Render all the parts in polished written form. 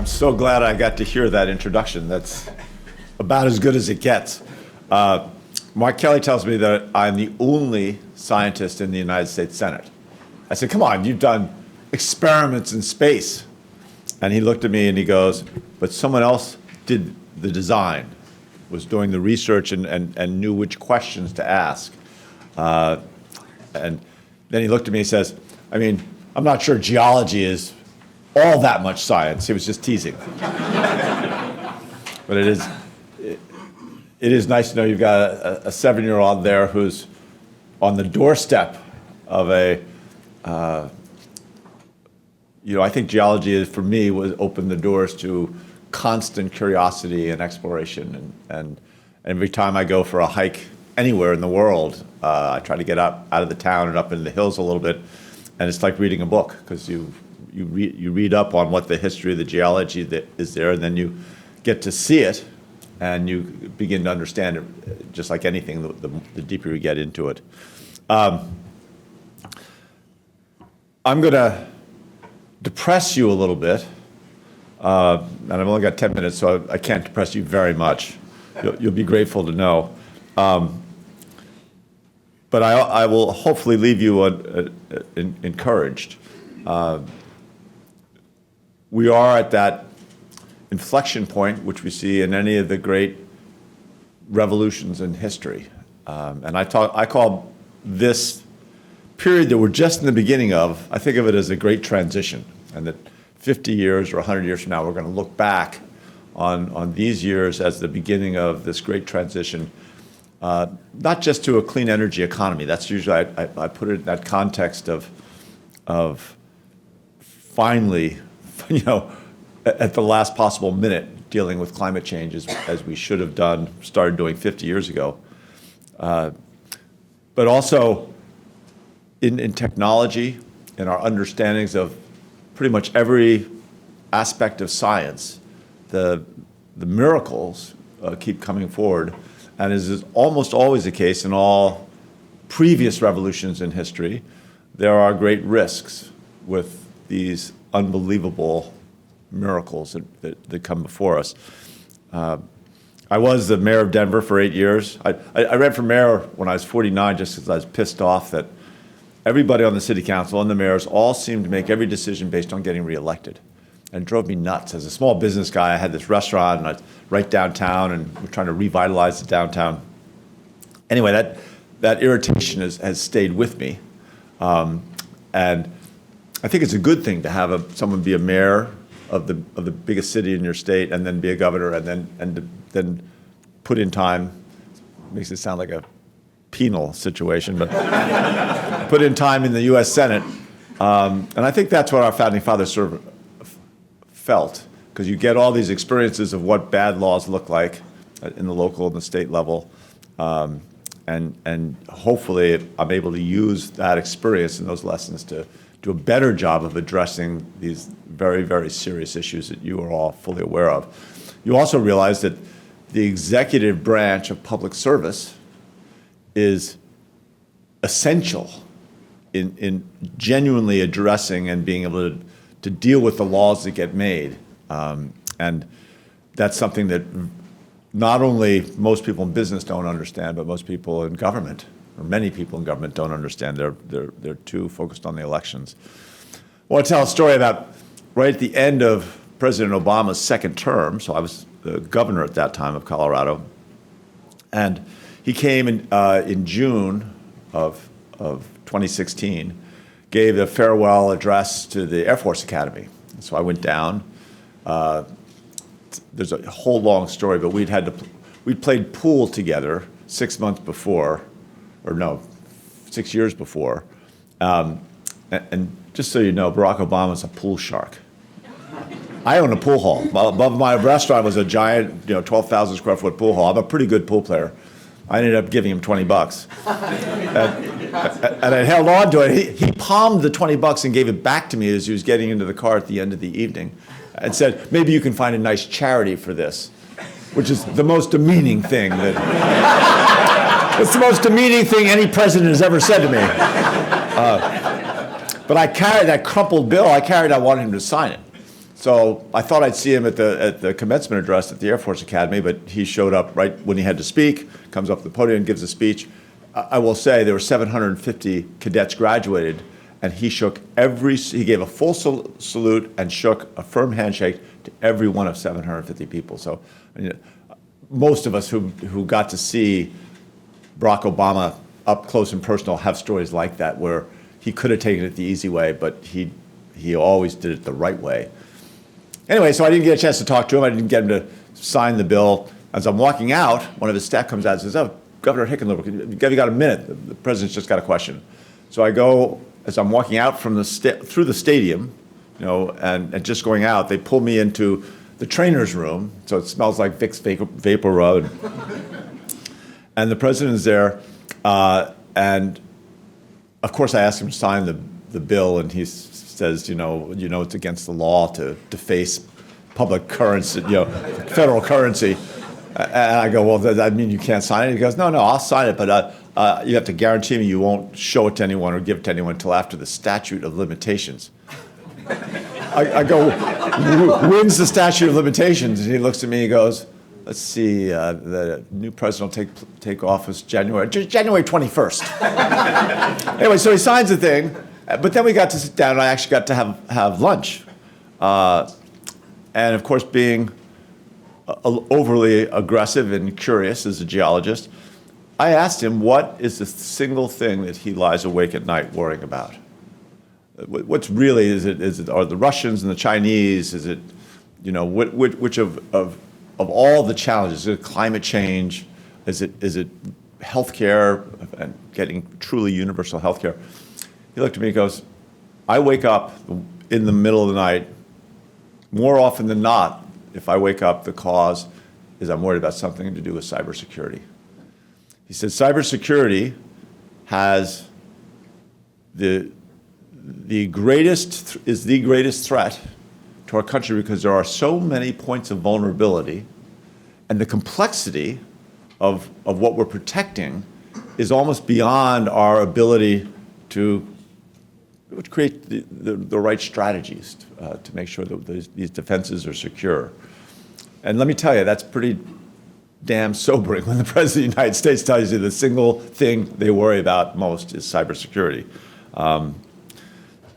I'm so glad I got to hear that introduction. That's about as good as it gets. Mark Kelly tells me that I'm the only scientist in the United States Senate. I said, come on, you've done experiments in space. And he looked at me and he goes, but someone else did the design, was doing the research and knew which questions to ask. And then he looked at me and says, I mean, I'm not sure geology is all that much science. He was just teasing. But it is nice to know you've got a 7-year-old there who's on the doorstep of a, I think geology is, for me, was opened the doors to constant curiosity and exploration. And every time I go for a hike anywhere in the world, I try to get out of the town and up into the hills a little bit. And it's like reading a book, because you read up on what the history of the geology that is there, and then you get to see it, and you begin to understand it, just like anything, the deeper you get into it. I'm going to depress you a little bit, and I've only got 10 minutes, so I can't depress you very much. You'll be grateful to know. But I will hopefully leave you encouraged. We are at that inflection point, which we see in any of the great revolutions in history. And I call this period that we're just in the beginning of, I think of it as a great transition, and that 50 years or 100 years from now, we're going to look back on these years as the beginning of this great transition, not just to a clean energy economy. That's usually, I put it in that context of finally, at the last possible minute, dealing with climate change as we should have started doing 50 years ago. But also in technology, in our understandings of pretty much every aspect of science, the miracles keep coming forward. And as is almost always the case in all previous revolutions in history, there are great risks with these unbelievable miracles that come before us. I was the mayor of Denver for 8 years. I ran for mayor when I was 49 just because I was pissed off that everybody on the city council and the mayors all seemed to make every decision based on getting reelected. And it drove me nuts. As a small business guy, I had this restaurant and I was right downtown, and we're trying to revitalize the downtown. Anyway, that irritation has stayed with me. And I think it's a good thing to have someone be a mayor of the biggest city in your state, and then be a governor, and then put in time. Makes it sound like a penal situation, but put in time in the U.S. Senate. And I think that's what our founding fathers sort of felt, because you get all these experiences of what bad laws look like in the local and the state level. And hopefully I'm able to use that experience and those lessons to do a better job of addressing these very, very serious issues that you are all fully aware of. You also realize that the executive branch of public service is essential in genuinely addressing and being able to deal with the laws that get made. And that's something that not only most people in business don't understand, but most people in government, or many people in government, don't understand. They're too focused on the elections. I want to tell a story about right at the end of President Obama's second term. So I was the governor at that time of Colorado. And he came in June of 2016, gave a farewell address to the Air Force Academy. So I went down. There's a whole long story, but we'd played pool together 6 months before, or no, 6 years before. And just so you know, Barack Obama's a pool shark. I own a pool hall. Above my restaurant was a giant, 12,000 square foot pool hall. I'm a pretty good pool player. I ended up giving him $20. And I held on to it. He palmed the $20 and gave it back to me as he was getting into the car at the end of the evening, and said, maybe you can find a nice charity for this, which is the most demeaning thing it's the most demeaning thing any president has ever said to me. But I carried that crumpled bill. I wanted him to sign it. So I thought I'd see him at the commencement address at the Air Force Academy, but he showed up right when he had to speak, comes up to the podium and gives a speech. I will say there were 750 cadets graduated, and he gave a full salute and shook a firm handshake to every one of 750 people. So most of us who got to see Barack Obama up close and personal have stories like that, where he could have taken it the easy way, but he always did it the right way. Anyway, so I didn't get a chance to talk to him. I didn't get him to sign the bill. As I'm walking out, one of his staff comes out and says, "Oh, Governor Hickenlooper, have you got a minute? The president's just got a question." So I go, as I'm walking out from through the stadium, and just going out, they pull me into the trainer's room, so it smells like Vicks Vapor Rub. And the president is there, and of course I asked him to sign the bill, and he says, it's against the law to deface public currency, federal currency. And I go, well, does that mean you can't sign it? He goes, no, I'll sign it, but you have to guarantee me you won't show it to anyone or give it to anyone until after the statute of limitations. I go, when's the statute of limitations? And he looks at me and he goes, let's see, the new president will take office January 21st. Anyway, so he signs the thing, but then we got to sit down and I actually got to have lunch. And of course, being overly aggressive and curious as a geologist, I asked him what is the single thing that he lies awake at night worrying about? What's really, are the Russians and the Chinese, is it, which of all the challenges, is it climate change, is it healthcare and getting truly universal healthcare? He looked at me and goes, I wake up in the middle of the night, more often than not, if I wake up, the cause is I'm worried about something to do with cybersecurity. He said, cybersecurity has the greatest threat to our country because there are so many points of vulnerability, and the complexity of what we're protecting is almost beyond our ability to create the right strategies to make sure that these defenses are secure. And let me tell you, that's pretty damn sobering when the President of the United States tells you the single thing they worry about most is cybersecurity.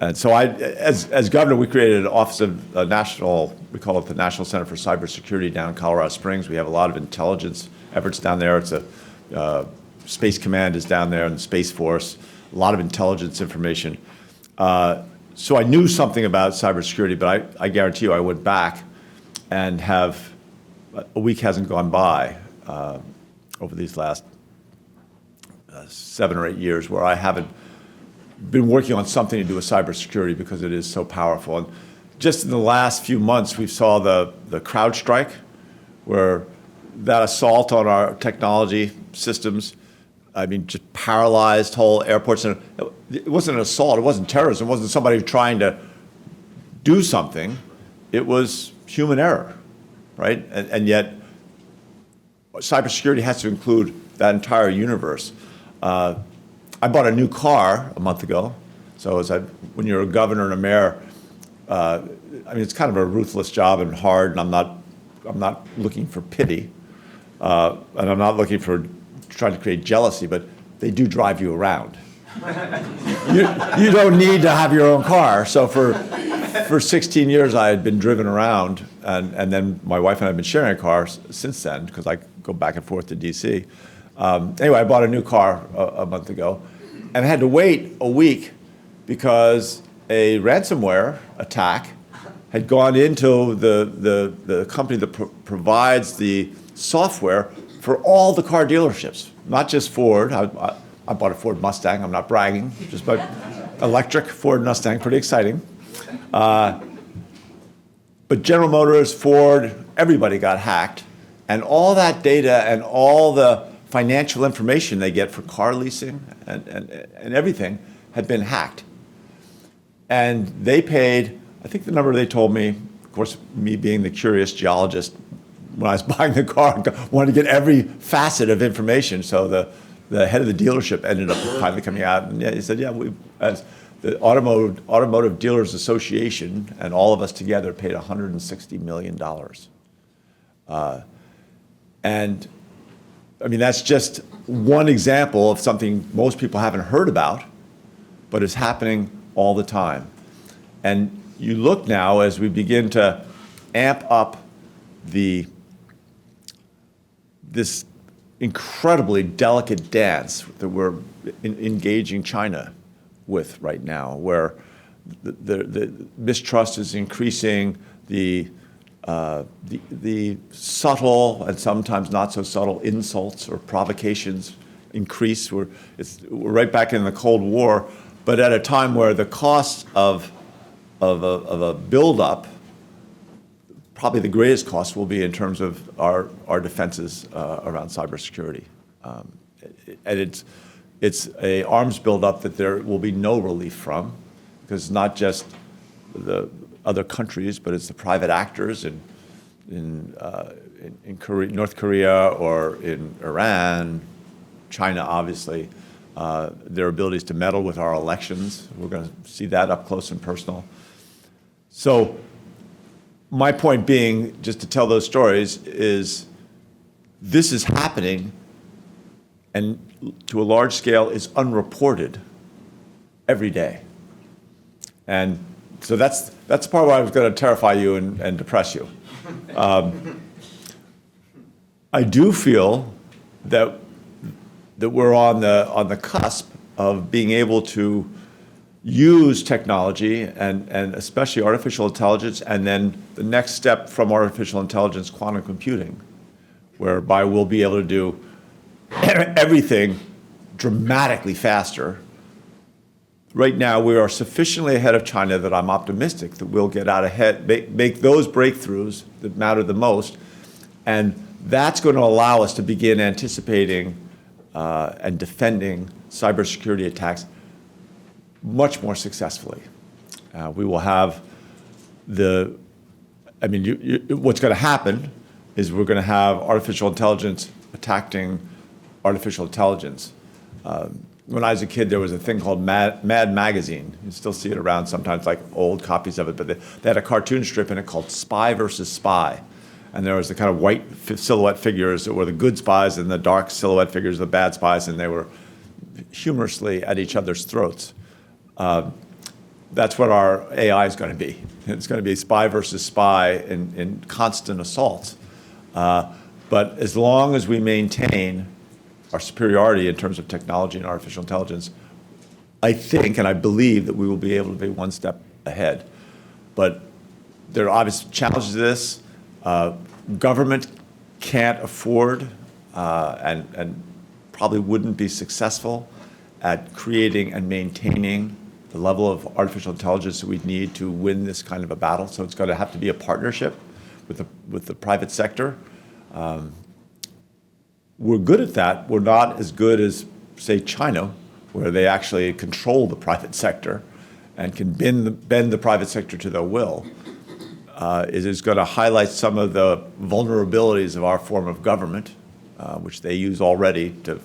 And so as governor, we created an Office of National, we call it the National Center for Cybersecurity down in Colorado Springs. We have a lot of intelligence efforts down there. It's Space Command is down there and the Space Force, a lot of intelligence information. So I knew something about cybersecurity, but I guarantee you I went back and a week hasn't gone by over these last 7 or 8 years where I haven't been working on something to do with cybersecurity because it is so powerful. And just in the last few months, we saw the CrowdStrike, where that assault on our technology systems, just paralyzed whole airports. And it wasn't an assault, it wasn't terrorism, it wasn't somebody trying to do something. It was human error, right? And yet, cybersecurity has to include that entire universe. I bought a new car a month ago. So when you're a governor and a mayor, it's kind of a ruthless job and hard, and I'm not looking for pity, and I'm not looking for trying to create jealousy, but they do drive you around. You don't need to have your own car. So for 16 years, I had been driven around, and then my wife and I have been sharing a car since then because I go back and forth to DC. Anyway, I bought a new car a month ago, and I had to wait a week because a ransomware attack had gone into the company that provides the software for all the car dealerships, not just Ford. I bought a Ford Mustang. I'm not bragging, just about electric Ford Mustang, pretty exciting. But General Motors, Ford, everybody got hacked, and all that data and all the financial information they get for car leasing and everything had been hacked. And they paid, I think the number they told me, of course, me being the curious geologist, when I was buying the car, wanted to get every facet of information. So the head of the dealership ended up finally coming out, and he said, the Automotive Dealers Association and all of us together paid $160 million. And I mean, that's just one example of something most people haven't heard about, but is happening all the time. And you look now as we begin to amp up this incredibly delicate dance that we're engaging China with right now, where the mistrust is increasing, the subtle and sometimes not so subtle insults or provocations increase. We're right back in the Cold War, but at a time where the cost of a buildup, probably the greatest cost will be in terms of our defenses around cybersecurity. And it's a arms buildup that there will be no relief from, because it's not just the other countries, but it's the private actors in Korea, North Korea, or in Iran, China, obviously, their abilities to meddle with our elections. We're going to see that up close and personal. So my point being, just to tell those stories, is this is happening, and to a large scale is unreported every day. And so that's part why I was going to terrify you and depress you. I do feel that we're on the cusp of being able to use technology and especially artificial intelligence, and then the next step from artificial intelligence, quantum computing, whereby we'll be able to do everything dramatically faster. Right now, we are sufficiently ahead of China that I'm optimistic that we'll get out ahead, make those breakthroughs that matter the most, and that's going to allow us to begin anticipating and defending cybersecurity attacks much more successfully. We will have what's going to happen is we're going to have artificial intelligence attacking artificial intelligence. When I was a kid, there was a thing called Mad Magazine. You still see it around sometimes, like old copies of it, but they had a cartoon strip in it called Spy versus Spy. And there was the kind of white silhouette figures that were the good spies and the dark silhouette figures, the bad spies, and they were humorously at each other's throats. That's what our AI is going to be. It's going to be spy versus spy in constant assaults. But as long as we maintain our superiority in terms of technology and artificial intelligence, I think and I believe that we will be able to be one step ahead. But there are obvious challenges to this. Government can't afford and probably wouldn't be successful at creating and maintaining the level of artificial intelligence that we need to win this kind of a battle. So it's going to have to be a partnership with the private sector. We're good at that. We're not as good as, say, China, where they actually control the private sector and can bend the private sector to their will. It is going to highlight some of the vulnerabilities of our form of government, which they use already to,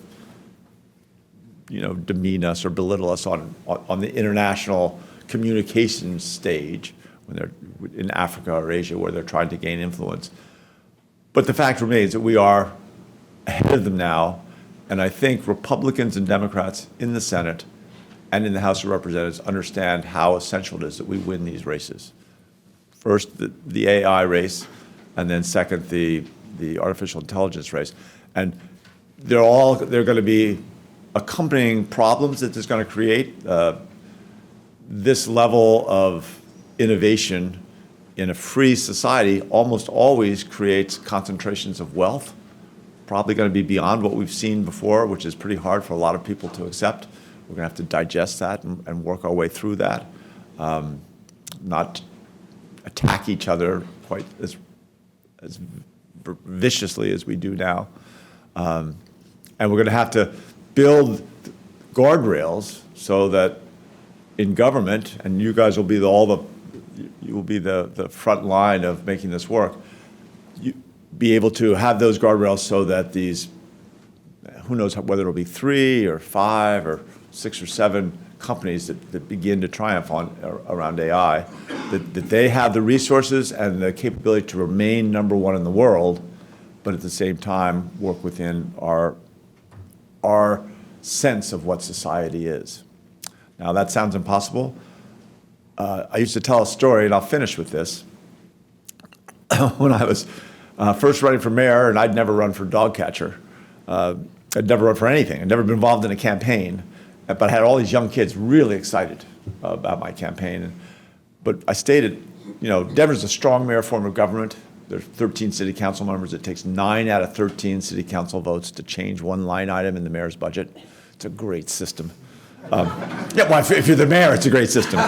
demean us or belittle us on the international communications stage when they're in Africa or Asia, where they're trying to gain influence. But the fact remains that we are ahead of them now, and I think Republicans and Democrats in the Senate and in the House of Representatives understand how essential it is that we win these races. First, the AI race, and then second, the artificial intelligence race. And they're going to be accompanying problems that this is going to create. This level of innovation in a free society almost always creates concentrations of wealth, probably going to be beyond what we've seen before, which is pretty hard for a lot of people to accept. We're going to have to digest that and work our way through that, not attack each other quite as viciously as we do now. And we're going to have to build guardrails so that in government, and you guys will be the front line of making this work, you be able to have those guardrails so that these, who knows whether it'll be 3 or 5 or 6 or 7 companies that begin to triumph around AI, that they have the resources and the capability to remain number one in the world, but at the same time work within our sense of what society is. Now that sounds impossible. I used to tell a story, and I'll finish with this. When I was first running for mayor, and I'd never run for dog catcher. I'd never run for anything. I'd never been involved in a campaign, but I had all these young kids really excited about my campaign. But I stated, Denver's a strong mayor form of government. There's 13 city council members. It takes 9 out of 13 city council votes to change one line item in the mayor's budget. It's a great system. Yeah, well, if you're the mayor, it's a great system.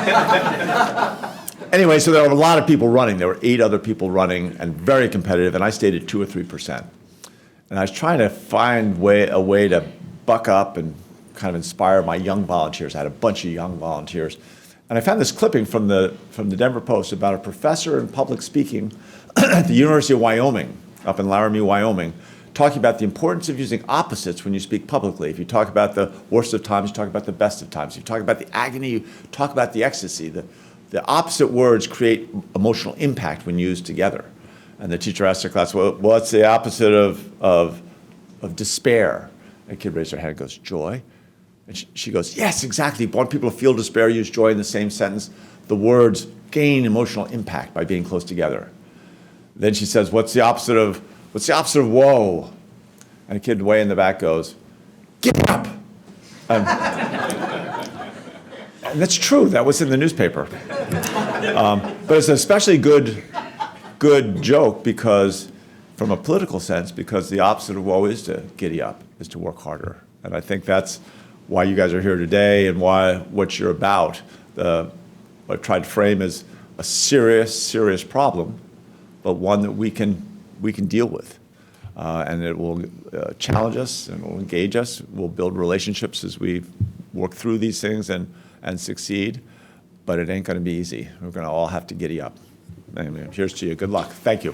Anyway, so there were a lot of people running. There were 8 other people running and very competitive, and I stated 2 or 3%. And I was trying to find a way to buck up and kind of inspire my young volunteers. I had a bunch of young volunteers. And I found this clipping from the Denver Post about a professor in public speaking at the University of Wyoming, up in Laramie, Wyoming, talking about the importance of using opposites when you speak publicly. If you talk about the worst of times, you talk about the best of times. If you talk about the agony, you talk about the ecstasy. The opposite words create emotional impact when used together. And the teacher asked the class, well, what's the opposite of despair? And the kid raised her hand and goes, joy. And she goes, yes, exactly. You want people to feel despair, use joy in the same sentence. The words gain emotional impact by being close together. Then she says, what's the opposite of woe? And a kid way in the back goes, get up. And that's true. That was in the newspaper. But it's an especially good joke because, from a political sense, because the opposite of woe is to giddy up, is to work harder. And I think that's why you guys are here today and what you're about. What I tried to frame as a serious problem, but one that we can deal with. And it will challenge us and will engage us. We'll build relationships as we work through these things and succeed, but it ain't gonna be easy. We're gonna all have to giddy up. Anyway, here's to you. Good luck. Thank you.